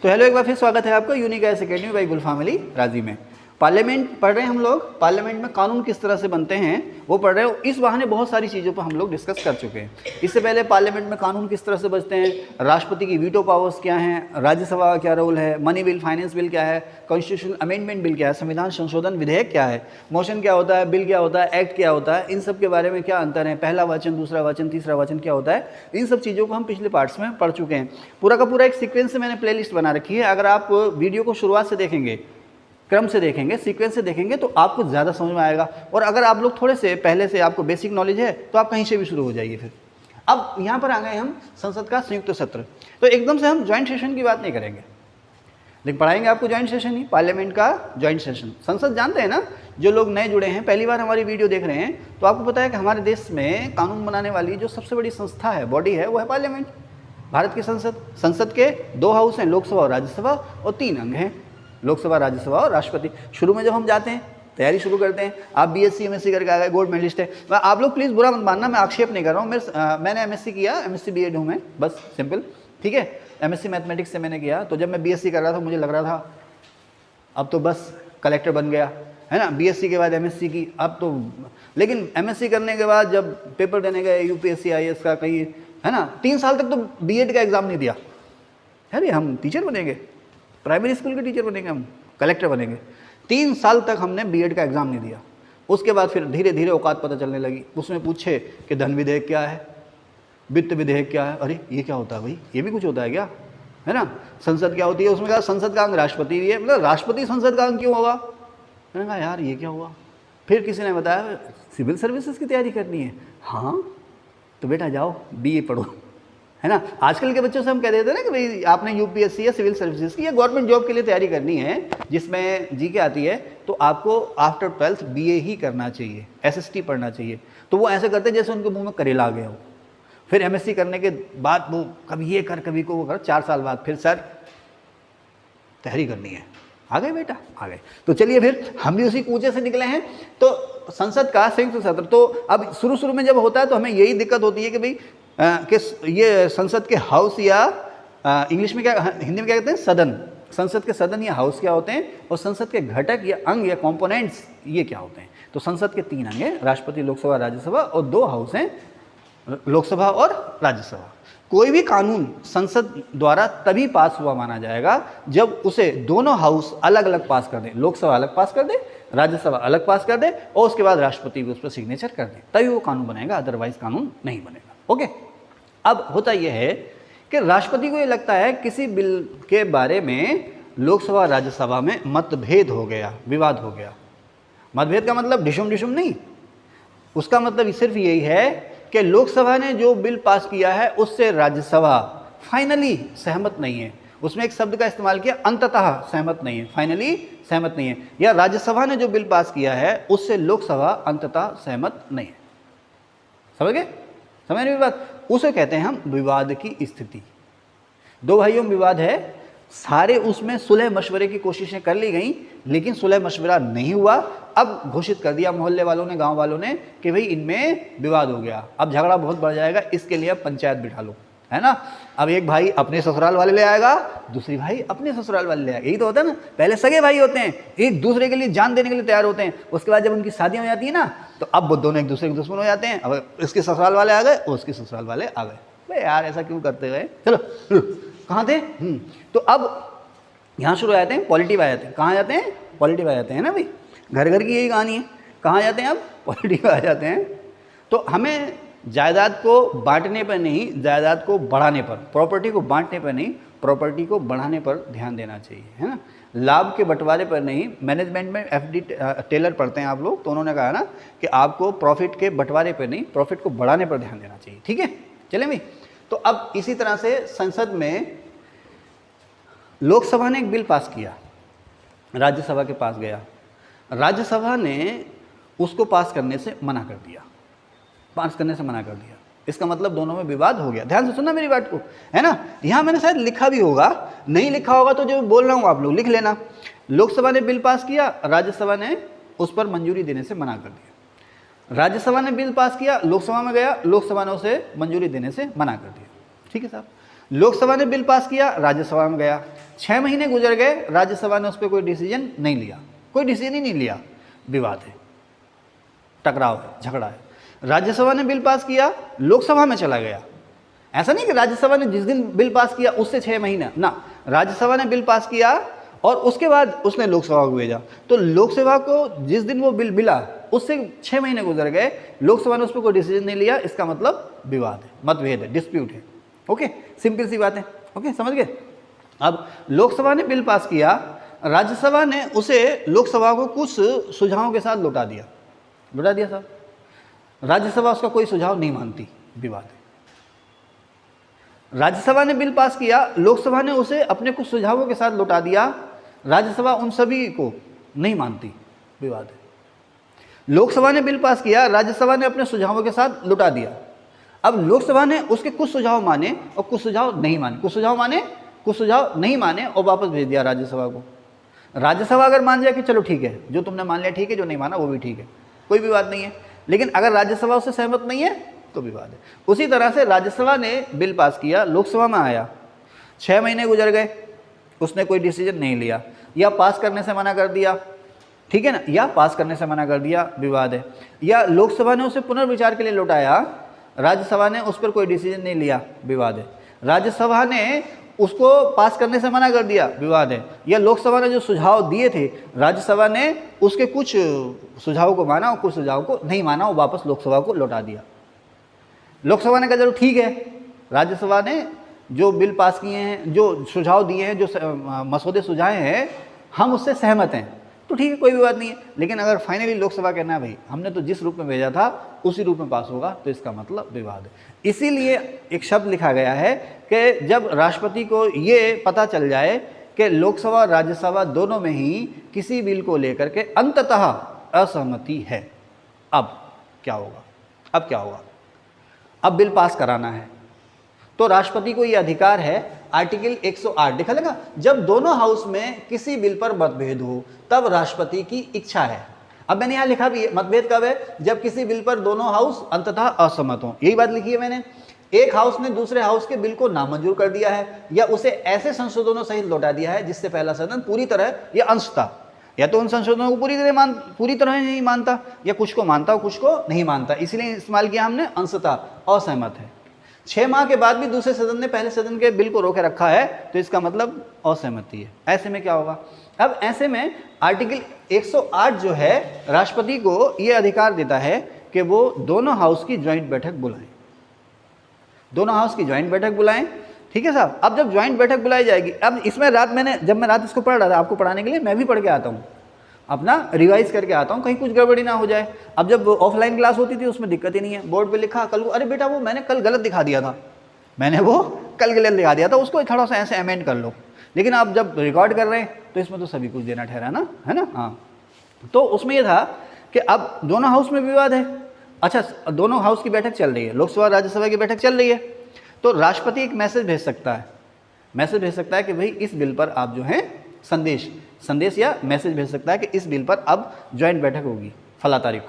तो हेलो, एक बार फिर स्वागत है आपका यूनिक आईएएस एकेडमी बाई गुल फैमिली राजी में। पार्लियामेंट पढ़ रहे हैं हम लोग, पार्लियामेंट में कानून किस तरह से बनते हैं वो पढ़ रहे हो। इस बहाने बहुत सारी चीज़ों पर हम लोग डिस्कस कर चुके हैं। इससे पहले पार्लियामेंट में कानून किस तरह से बचते हैं, राष्ट्रपति की वीटो पावर्स क्या हैं, राज्यसभा का क्या रोल है, मनी बिल, फाइनेंस बिल क्या है, कॉन्स्टिट्यूशनल अमेंडमेंट बिल क्या है, संविधान संशोधन विधेयक क्या है, मोशन क्या होता है, बिल क्या होता है, एक्ट क्या होता है, इन सब के बारे में क्या अंतर है, पहला वाचन, दूसरा वाचन, तीसरा वाचन क्या होता है, इन सब चीज़ों को हम पिछले पार्ट्स में पढ़ चुके हैं। पूरा का पूरा एक सीक्वेंस से मैंने प्लेलिस्ट बना रखी है। अगर आप वीडियो को शुरुआत से देखेंगे, क्रम से देखेंगे, सीक्वेंस से देखेंगे तो आपको ज़्यादा समझ में आएगा। और अगर आप लोग थोड़े से पहले से आपको बेसिक नॉलेज है तो आप कहीं से भी शुरू हो जाइए। फिर अब यहाँ पर आ गए हम संसद का संयुक्त सत्र। तो एकदम से हम ज्वाइंट सेशन की बात नहीं करेंगे, लेकिन पढ़ाएंगे आपको ज्वाइंट सेशन ही, पार्लियामेंट का ज्वाइंट सेशन। संसद जानते हैं ना, जो लोग नए जुड़े हैं, पहली बार हमारी वीडियो देख रहे हैं, तो आपको पता है कि हमारे देश में कानून बनाने वाली जो सबसे बड़ी संस्था है, बॉडी है, वो है पार्लियामेंट, भारत की संसद। संसद के 2 हाउस हैं, लोकसभा और राज्यसभा, और 3 अंग हैं, लोकसभा, राज्यसभा और राष्ट्रपति। शुरू में जब हम जाते हैं, तैयारी शुरू करते हैं, आप बीएससी एमएससी करके आ गए, गोल्ड मेडलिस्ट है। आप लोग प्लीज़ बुरा मत मानना, मैं आक्षेप नहीं कर रहा हूँ। मैंने एमएससी किया, एमएससी बीएड हूँ मैं, बस सिंपल, ठीक है। एमएससी मैथमेटिक्स से मैंने किया। तो जब मैं बीएससी कर रहा था मुझे लग रहा था अब तो बस कलेक्टर बन गया, है ना। बीएससी के बाद एमएससी की, अब तो, लेकिन एमएससी करने के बाद जब पेपर देने गए यूपीएससी आईएएस का, कहीं, है ना, 3 साल तक तो बीएड का एग्ज़ाम नहीं दिया। अरे हम टीचर बनेंगे, प्राइमरी स्कूल के टीचर बनेंगे, हम कलेक्टर बनेंगे। 3 साल तक हमने बीएड का एग्ज़ाम नहीं दिया। उसके बाद फिर धीरे धीरे औकात पता चलने लगी। उसमें पूछे कि धन विधेयक क्या है, वित्त विधेयक क्या है, अरे ये क्या होता है भाई, ये भी कुछ होता है क्या, है ना। संसद क्या होती है, उसमें कहा संसद का अंग राष्ट्रपति भी है, मतलब राष्ट्रपति संसद का अंग क्यों होगा। मैंने कहा यार ये क्या हुआ। फिर किसी ने बताया सिविल सर्विसेज की तैयारी करनी है। हाँ तो बेटा जाओ बीए पढ़ो, है ना। आजकल के बच्चों से हम कह देते हैं ना कि भाई आपने यूपीएससी या सिविल सर्विसेज की या गवर्नमेंट जॉब के लिए तैयारी करनी है जिसमें जीके आती है, तो आपको आफ्टर 12th बीए ही करना चाहिए, एसएसटी पढ़ना चाहिए। तो वो ऐसे करते जैसे उनके मुंह में करेला आ गया हो। फिर एमएससी करने के बाद वो कभी ये कर कभी को वो कर, 4 साल बाद फिर सर तैयारी करनी है। आ गए बेटा, आ गए। तो चलिए फिर हम भी उसी कूचे से निकले हैं। तो संसद का संयुक्त सत्र, तो अब शुरू में जब होता है तो हमें यही दिक्कत होती है कि भाई कि ये संसद के हाउस या इंग्लिश में क्या, हिंदी में क्या कहते हैं, सदन। संसद के सदन या हाउस क्या होते हैं, और संसद के घटक या अंग या कंपोनेंट्स ये क्या होते हैं। तो संसद के 3 अंग हैं, राष्ट्रपति, लोकसभा, राज्यसभा, और 2 हाउस हैं, लोकसभा और राज्यसभा। कोई भी कानून संसद द्वारा तभी पास हुआ माना जाएगा जब उसे दोनों हाउस अलग अलग पास कर दें, लोकसभा अलग पास कर दे, राज्यसभा अलग पास कर दे, और उसके बाद राष्ट्रपति भी उस पर सिग्नेचर कर दे, तभी वो कानून बनेगा, अदरवाइज कानून नहीं बनेगा। ओके। अब होता यह है कि राष्ट्रपति को ये लगता है किसी बिल के बारे में लोकसभा राज्यसभा में मतभेद हो गया, विवाद हो गया। मतभेद का मतलब डिशुम डिशुम नहीं, उसका मतलब सिर्फ यही है कि लोकसभा ने जो बिल पास किया है उससे राज्यसभा फाइनली सहमत नहीं है। उसमें एक शब्द का इस्तेमाल किया, अंततः सहमत नहीं है, फाइनली सहमत नहीं है। या राज्यसभा ने जो बिल पास किया है उससे लोकसभा अंततः सहमत नहीं है। समझ गए, समझ रहे बात। उसे कहते हैं हम विवाद की स्थिति। 2 भाइयों में विवाद है, सारे उसमें सुलह मशवरे की कोशिशें कर ली गई, लेकिन सुलह मशवरा नहीं हुआ। अब घोषित कर दिया मोहल्ले वालों ने, गांव वालों ने, कि भाई इनमें विवाद हो गया, अब झगड़ा बहुत बढ़ जाएगा, इसके लिए अब पंचायत बिठा लो, है ना। अब एक भाई अपने ससुराल वाले ले आएगा, दूसरी भाई अपने ससुराल वाले ले आएगा। यही तो होता है ना, पहले सगे भाई होते हैं, एक दूसरे के लिए जान देने के लिए तैयार होते हैं। उसके बाद जब उनकी शादियाँ हो जाती है ना, तो अब वो दोनों एक दूसरे के दुश्मन हो जाते हैं। अब इसके ससुराल वाले आ गए, उसके ससुराल वाले आ गए। भाई यार ऐसा क्यों करते गए, चलो कहाँ थे। तो अब यहाँ शुरू आ जाते हैं, पॉलिटिव आ जाते हैं। कहाँ जाते हैं, पॉलिटिव आ जाते हैं ना भाई, घर घर की यही कहानी है। कहाँ जाते हैं, अब पॉलिटिव आ जाते हैं। तो हमें जायदाद को बांटने पर नहीं, जायदाद को बढ़ाने पर, प्रॉपर्टी को बांटने पर नहीं, प्रॉपर्टी को बढ़ाने पर ध्यान देना चाहिए, है ना। लाभ के बंटवारे पर नहीं। मैनेजमेंट में एफडी टेलर पढ़ते हैं आप लोग, तो उन्होंने कहा ना कि आपको प्रॉफिट के बंटवारे पर नहीं, प्रॉफिट को बढ़ाने पर ध्यान देना चाहिए। ठीक है, चलें भाई। तो अब इसी तरह से संसद में लोकसभा ने एक बिल पास किया, राज्यसभा के पास गया, राज्यसभा ने उसको पास करने से मना कर दिया, पास करने से मना कर दिया। इसका मतलब दोनों में विवाद हो गया। ध्यान से सुनना मेरी बात को, है ना। यहाँ मैंने शायद लिखा भी होगा, नहीं लिखा होगा तो जो बोल रहा हूँ आप लोग लिख लेना। लोकसभा ने बिल पास किया, राज्यसभा ने उस पर मंजूरी देने से मना कर दिया। राज्यसभा ने बिल पास किया, लोकसभा में गया, लोकसभा ने उसे मंजूरी देने से मना कर दिया। ठीक है साहब। लोकसभा ने बिल पास किया, राज्यसभा में गया, 6 महीने गुजर गए, राज्यसभा ने उस पर कोई डिसीजन नहीं लिया, कोई डिसीजन ही नहीं लिया, विवाद है, टकराव है, झगड़ा है। राज्यसभा ने बिल पास किया, लोकसभा में चला गया। ऐसा नहीं कि राज्यसभा ने जिस दिन बिल पास किया उससे 6 महीना ना, राज्यसभा ने बिल पास किया और उसके बाद उसने लोकसभा को भेजा, तो लोकसभा को जिस दिन वो बिल मिला उससे 6 महीने गुजर गए, लोकसभा ने उस पर कोई डिसीजन नहीं लिया, इसका मतलब विवाद है, मतभेद है, डिस्प्यूट है। ओके, सिंपल सी बात है। ओके, समझ गए। अब लोकसभा ने बिल पास किया, राज्यसभा ने उसे लोकसभा को कुछ सुझावों के साथ लौटा दिया साहब, राज्यसभा उसका कोई सुझाव नहीं मानती, विवाद है। राज्यसभा ने बिल पास किया, लोकसभा ने उसे अपने कुछ सुझावों के साथ लौटा दिया, राज्यसभा उन सभी को नहीं मानती, विवाद है। लोकसभा ने बिल पास किया, राज्यसभा ने अपने सुझावों के साथ लौटा दिया। अब लोकसभा ने उसके कुछ सुझाव माने और कुछ सुझाव नहीं माने, कुछ सुझाव माने, कुछ सुझाव नहीं माने और वापस भेज दिया राज्यसभा को। राज्यसभा अगर मान जाए कि चलो ठीक है, जो तुमने मान लिया ठीक है, जो नहीं माना वो भी ठीक है, कोई विवाद नहीं है। लेकिन अगर राज्यसभा उससे सहमत नहीं है तो विवाद है। उसी तरह से राज्यसभा ने बिल पास किया, लोकसभा में आया, 6 महीने गुजर गए, उसने कोई डिसीजन नहीं लिया, या पास करने से मना कर दिया, ठीक है ना, या पास करने से मना कर दिया, विवाद है। या लोकसभा ने उसे पुनर्विचार के लिए लौटाया, राज्यसभा ने उस पर कोई डिसीजन नहीं लिया, विवाद है। राज्यसभा ने उसको पास करने से मना कर दिया, विवाद है। या लोकसभा ने जो सुझाव दिए थे, राज्यसभा ने उसके कुछ सुझावों को माना और कुछ सुझाव को नहीं माना और वापस लोकसभा को लौटा दिया। लोकसभा ने कहा चलो ठीक है, राज्यसभा ने जो बिल पास किए हैं, जो सुझाव दिए हैं, जो मसौदे सुझाए हैं, हम उससे सहमत हैं, तो ठीक है, कोई विवाद नहीं है। लेकिन अगर फाइनली लोकसभा कहना है भाई हमने तो जिस रूप में भेजा था उसी रूप में पास होगा, तो इसका मतलब विवाद है। इसीलिए एक शब्द लिखा गया है कि जब राष्ट्रपति को ये पता चल जाए कि लोकसभा और राज्यसभा दोनों में ही किसी बिल को लेकर के अंततः असहमति है, अब क्या होगा? अब क्या होगा? अब बिल पास कराना है, तो राष्ट्रपति को ये अधिकार है। आर्टिकल 108 लिखा लगा, जब दोनों हाउस में किसी बिल पर मतभेद हो तब राष्ट्रपति की इच्छा है। अब मैंने यहाँ लिखा भी है, मतभेद कब है? जब किसी बिल पर दोनों हाउस अंततः असहमत हो। यही बात लिखी है मैंने। एक हाउस ने दूसरे हाउस के बिल को नामंजूर कर दिया है या उसे ऐसे संशोधनों सहित लौटा दिया है जिससे पहला सदन पूरी तरह या अंशतः, या तो उन संशोधनों को पूरी तरह नहीं मानता, या कुछ को मानता और कुछ को नहीं मानता, इसलिए इस्तेमाल किया हमने अंशतः, असहमत है। 6 माह के बाद भी दूसरे सदन ने पहले सदन के बिल को रोके रखा है, तो इसका मतलब असहमति है। ऐसे में क्या होगा? अब ऐसे में आर्टिकल 108 जो है राष्ट्रपति को ये अधिकार देता है कि वो दोनों हाउस की ज्वाइंट बैठक बुलाएं, दोनों हाउस की ज्वाइंट बैठक बुलाएं, ठीक है साहब। अब जब ज्वाइंट बैठक बुलाई जाएगी, अब इसमें जब मैं रात इसको पढ़ रहा था आपको पढ़ाने के लिए, मैं भी पढ़ के आता हूँ, अपना रिवाइज करके आता हूँ, कहीं कुछ गड़बड़ी ना हो जाए। अब जब ऑफलाइन क्लास होती थी उसमें दिक्कत ही नहीं है, बोर्ड पे लिखा कल, अरे बेटा वो मैंने कल गलत दिखा दिया था, उसको थोड़ा सा ऐसे अमेंड कर लो। लेकिन आप जब रिकॉर्ड कर रहे हैं तो इसमें तो सभी कुछ देना ठहरा ना, है ना। हाँ, तो उसमें यह था कि अब दोनों हाउस में विवाद है। अच्छा, दोनों हाउस की बैठक चल रही है, लोकसभा राज्यसभा की बैठक चल रही है, तो राष्ट्रपति एक मैसेज भेज सकता है कि भाई इस बिल पर आप जो है संदेश या मैसेज भेज सकता है कि इस बिल पर अब ज्वाइंट बैठक होगी, फला तारीख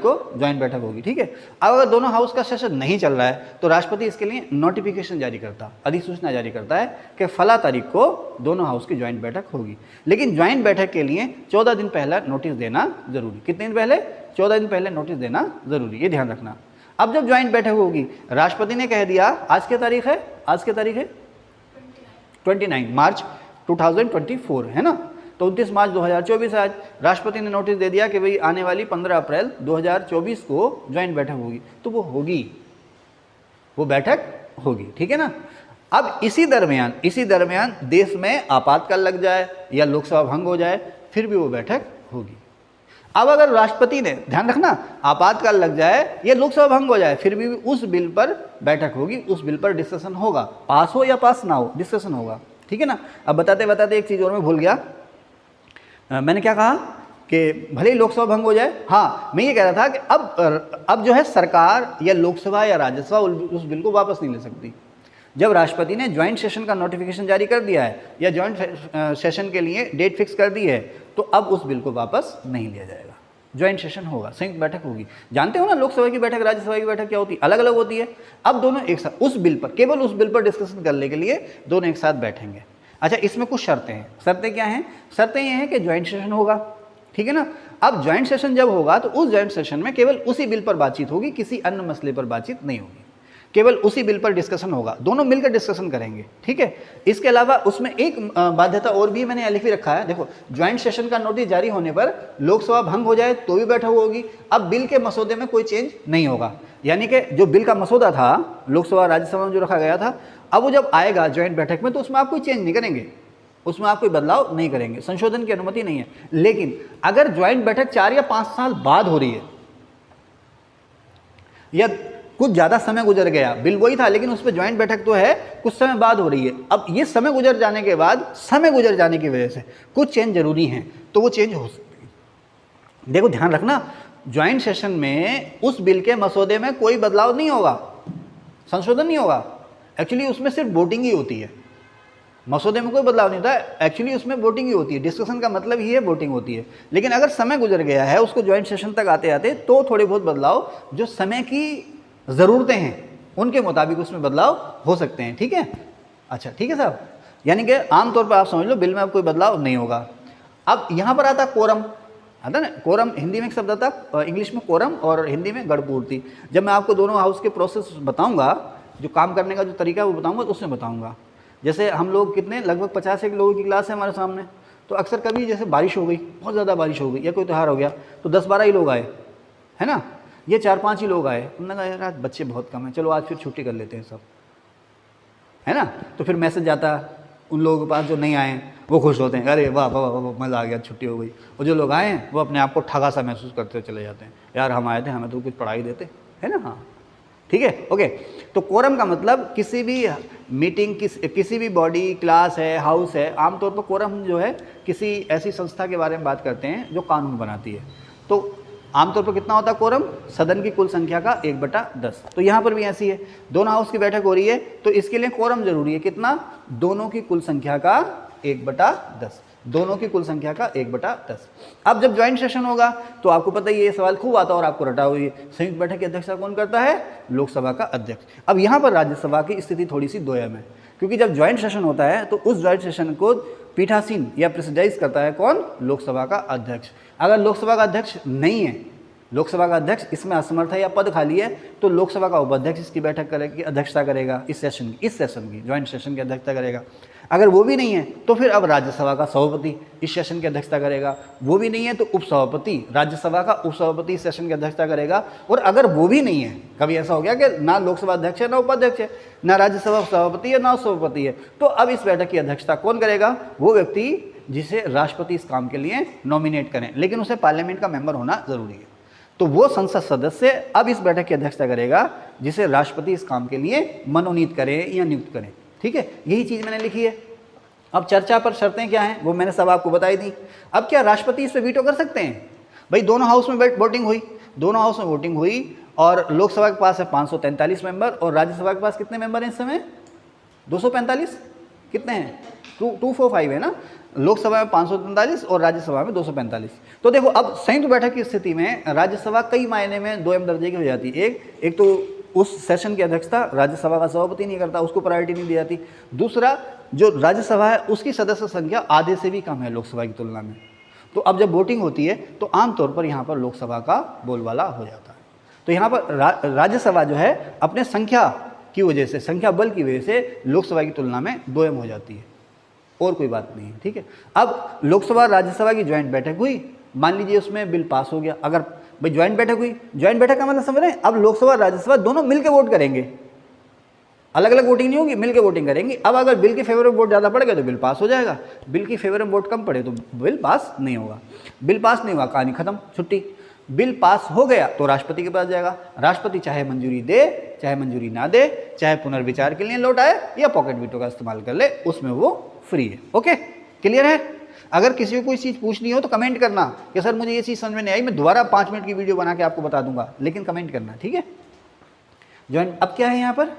को ज्वाइंट बैठक होगी, ठीक है। अब अगर दोनों हाउस का सेशन नहीं चल रहा है तो राष्ट्रपति इसके लिए नोटिफिकेशन जारी करता, अधिसूचना जारी करता है कि फला तारीख को दोनों हाउस की ज्वाइंट बैठक होगी। लेकिन ज्वाइंट बैठक के लिए 14 दिन पहले नोटिस देना जरूरी। कितने दिन पहले? 14 दिन पहले नोटिस देना जरूरी, ये ध्यान रखना। अब जब ज्वाइंट बैठक होगी, राष्ट्रपति ने कह दिया, आज की तारीख है 29 मार्च 2024, है ना, तो 29 मार्च 2024 आज राष्ट्रपति ने नोटिस दे दिया कि भाई आने वाली 15 अप्रैल 2024 को ज्वाइंट बैठक होगी, तो वो बैठक होगी, ठीक है ना। अब इसी दरमियान देश में आपातकाल लग जाए या लोकसभा भंग हो जाए, फिर भी वो बैठक होगी। अब अगर राष्ट्रपति ने, ध्यान रखना, आपातकाल लग जाए या लोकसभा भंग हो जाए, फिर भी उस बिल पर बैठक होगी, उस बिल पर डिस्कशन होगा, पास हो या पास ना हो, डिस्कशन होगा, ठीक है ना। अब बताते एक चीज़ और मैं भूल गया, मैंने क्या कहा कि भले ही लोकसभा भंग हो जाए, हाँ मैं ये कह रहा था कि अब जो है सरकार या लोकसभा या राज्यसभा उस बिल को वापस नहीं ले सकती। जब राष्ट्रपति ने ज्वाइंट सेशन का नोटिफिकेशन जारी कर दिया है या ज्वाइंट सेशन के लिए डेट फिक्स कर दी है, तो अब उस बिल को वापस नहीं लिया जाएगा, ज्वाइंट सेशन होगा, संयुक्त बैठक होगी। जानते हो ना, लोकसभा की बैठक राज्यसभा की बैठक क्या होती है? अलग अलग होती है। अब दोनों एक साथ केवल उस बिल पर डिस्कशन करने के लिए दोनों एक साथ बैठेंगे। अच्छा, इसमें कुछ शर्तें हैं। शर्तें क्या हैं? शर्तें ये हैं कि ज्वाइंट सेशन होगा, ठीक है ना। अब ज्वाइंट सेशन जब होगा तो उस ज्वाइंट सेशन में केवल उसी बिल पर बातचीत होगी, किसी अन्य मसले पर बातचीत नहीं होगी, केवल उसी बिल पर डिस्कशन होगा, दोनों मिलकर डिस्कशन करेंगे, ठीक है। इसके अलावा उसमें एक बाध्यता और भी मैंने लिख रखा है, देखो, ज्वाइंट सेशन का नोटिस जारी होने पर लोकसभा भंग हो जाए तो भी बैठक होगी। अब बिल के मसौदे में कोई चेंज नहीं होगा, यानी कि जो बिल का मसौदा था लोकसभा राज्यसभा में जो रखा गया था, अब वो जब आएगा ज्वाइंट बैठक में तो उसमें आप कोई चेंज नहीं करेंगे, उसमें आप कोई बदलाव नहीं करेंगे, संशोधन की अनुमति नहीं है। लेकिन अगर ज्वाइंट बैठक 4 या 5 साल बाद हो रही है या कुछ ज़्यादा समय गुजर गया, बिल वही था लेकिन उस पर ज्वाइंट बैठक तो है, कुछ समय बाद हो रही है, अब ये समय गुजर जाने के बाद, समय गुजर जाने की वजह से कुछ चेंज जरूरी हैं तो वो चेंज हो सकती है। देखो ध्यान रखना, ज्वाइंट सेशन में उस बिल के मसौदे में कोई बदलाव नहीं होगा, संशोधन नहीं होगा, एक्चुअली उसमें सिर्फ वोटिंग ही होती है, मसौदे में कोई बदलाव नहीं होता है, एक्चुअली उसमें वोटिंग ही होती है, डिस्कशन का मतलब ही है वोटिंग होती है। लेकिन अगर समय गुजर गया है उसको ज्वाइंट सेशन तक आते आते तो थोड़े बहुत बदलाव जो समय की ज़रूरतें हैं उनके मुताबिक उसमें बदलाव हो सकते हैं, ठीक है। अच्छा ठीक है साहब, यानी कि आमतौर पर आप समझ लो बिल में अब कोई बदलाव नहीं होगा। अब यहाँ पर आता कोरम, आता ना, कोरम हिंदी में एक शब्द आता, इंग्लिश में कोरम और हिंदी में गढ़पूर्ति। जब मैं आपको दोनों हाउस के प्रोसेस बताऊँगा, जो काम करने का जो तरीका वो बताऊँगा तो उसमें बताऊँगा। जैसे हम लोग कितने, लगभग 50 लोगों की क्लास है हमारे सामने, तो अक्सर कभी जैसे बारिश हो गई, बहुत ज़्यादा बारिश हो गई या कोई त्यौहार हो गया तो 10-12 ही लोग आए, है ना, ये 4-5 ही लोग आए, उन्होंने कहा यार आज बच्चे बहुत कम हैं, चलो आज फिर छुट्टी कर लेते हैं सब, है ना। तो फिर मैसेज जाता उन लोगों के पास जो नहीं आए वो खुश होते हैं, अरे वाह वाह वाह मज़ा आ गया, छुट्टी हो गई। और जो लोग आए हैं वो अपने आप को ठगा सा महसूस करते चले जाते हैं, यार हम आए थे, हमें तो कुछ पढ़ाई देते, है ना। हाँ ठीक है, ओके। तो कोरम का मतलब किसी भी मीटिंग, किसी भी बॉडी, क्लास है, हाउस है, आमतौर पर कोरम जो है किसी ऐसी संस्था के बारे में बात करते हैं जो कानून बनाती है। तो आमतौर पर कितना होता है कोरम? सदन की कुल संख्या का 1/10। तो यहाँ पर भी ऐसी है, दोनों हाउस की बैठक हो रही है तो इसके लिए कोरम जरूरी है, कितना? दोनों की कुल संख्या का 1/10, दोनों की कुल संख्या का 1/10। अब जब ज्वाइंट सेशन होगा तो आपको पता ही है, ये सवाल खूब आता और आपको रटा हुई है, संयुक्त बैठक की अध्यक्षता कौन करता है? लोकसभा का अध्यक्ष। अब यहाँ पर राज्यसभा की स्थिति थोड़ी सी दोयम है, क्योंकि जब ज्वाइंट सेशन होता है तो उस ज्वाइंट सेशन को पीठासीन या प्रेसिडाइज करता है कौन? लोकसभा का अध्यक्ष। अगर लोकसभा का अध्यक्ष नहीं है, लोकसभा का अध्यक्ष इसमें असमर्थ है या पद खाली है, तो लोकसभा का उपाध्यक्ष इसकी बैठक करेगी, अध्यक्षता करेगा, इस सेशन की ज्वाइंट सेशन की अध्यक्षता करेगा। अगर वो भी नहीं है तो फिर अब राज्यसभा का सभापति इस सेशन की अध्यक्षता करेगा, वो भी नहीं है तो उपसभापति, राज्यसभा का उपसभापति इस सेशन की अध्यक्षता करेगा। और अगर वो भी नहीं है, कभी ऐसा हो गया कि ना लोकसभा अध्यक्ष है ना उपाध्यक्ष है, ना राज्यसभा सभापति है ना उपसभापति है, तो अब इस बैठक की अध्यक्षता कौन करेगा? वो व्यक्ति जिसे राष्ट्रपति इस काम के लिए नॉमिनेट करें, लेकिन उसे पार्लियामेंट का मेंबर होना जरूरी है। तो वो संसद सदस्य अब इस बैठक की अध्यक्षता करेगा जिसे राष्ट्रपति इस काम के लिए मनोनीत करें या नियुक्त करें, ठीक है। यही चीज़ मैंने लिखी है। अब चर्चा पर शर्तें क्या हैं वो मैंने सब आपको बताई दी। अब क्या राष्ट्रपति इस पर वीटो कर सकते हैं? भाई दोनों हाउस में वोटिंग हुई, दोनों हाउस में वोटिंग हुई और लोकसभा के पास है 543 मेंबर और राज्यसभा के पास कितने मेंबर हैं इस समय? 245। कितने हैं? 245 है ना। लोकसभा में 543 और राज्यसभा में 245। तो देखो अब संयुक्त बैठक की स्थिति में राज्यसभा कई मायने में 2 दर्जे की हो जाती है। एक तो उस सेशन की अध्यक्षता राज्यसभा का सभापति नहीं करता, उसको प्रायोरिटी नहीं दी जाती। दूसरा, जो राज्यसभा है उसकी सदस्य संख्या आधे से भी कम है लोकसभा की तुलना में। तो अब जब वोटिंग होती है तो आमतौर पर यहाँ पर लोकसभा का बोलबाला हो जाता है। तो यहाँ पर राज्यसभा जो है अपने संख्या की वजह से, संख्या बल की वजह से लोकसभा की तुलना में दोयम हो जाती है, और कोई बात नहीं है, ठीक है। अब लोकसभा राज्यसभा की ज्वाइंट बैठक हुई, मान लीजिए उसमें बिल पास हो गया। अगर भाई ज्वाइंट बैठक हुई, ज्वाइंट बैठक का मतलब समझ रहे हैं, अब लोकसभा राज्यसभा दोनों मिलकर वोट करेंगे, अलग अलग वोटिंग नहीं होगी, मिलकर वोटिंग करेंगे। अब अगर बिल के फेवर में वोट ज़्यादा पड़ गया तो बिल पास हो जाएगा, बिल की फेवर में वोट कम पड़े तो बिल पास नहीं होगा। बिल पास नहीं हुआ, कहानी खत्म, छुट्टी। बिल पास हो गया तो राष्ट्रपति के पास जाएगा, राष्ट्रपति चाहे मंजूरी दे चाहे मंजूरी ना दे, चाहे पुनर्विचार के लिए लौट आए या पॉकेट वीटो का इस्तेमाल कर ले, उसमें वो फ्री है। ओके, क्लियर है। अगर किसी को कोई चीज़ पूछनी हो तो कमेंट करना कि सर मुझे ये चीज़ समझ में नहीं आई, मैं दोबारा 5 मिनट की वीडियो बना के आपको बता दूंगा, लेकिन कमेंट करना, ठीक है। ज्वाइंट अब क्या है यहाँ पर?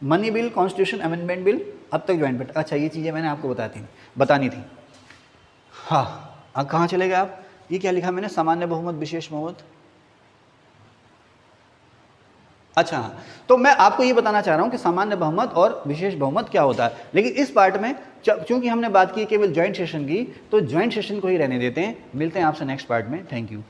Money bill, constitution amendment bill, अब तक ज्वाइंट बैठक। अच्छा, ये चीज़ें मैंने आपको बतानी थी। हाँ, अब कहाँ चले गए आप? ये क्या लिखा मैंने? सामान्य बहुमत, विशेष बहुमत। अच्छा हाँ, तो मैं आपको ये बताना चाह रहा हूँ कि सामान्य बहुमत और विशेष बहुमत क्या होता है, लेकिन इस पार्ट में चूंकि हमने बात की केवल ज्वाइंट सेशन की, तो ज्वाइंट सेशन को ही रहने देते हैं। मिलते हैं आपसे नेक्स्ट पार्ट में। Thank you.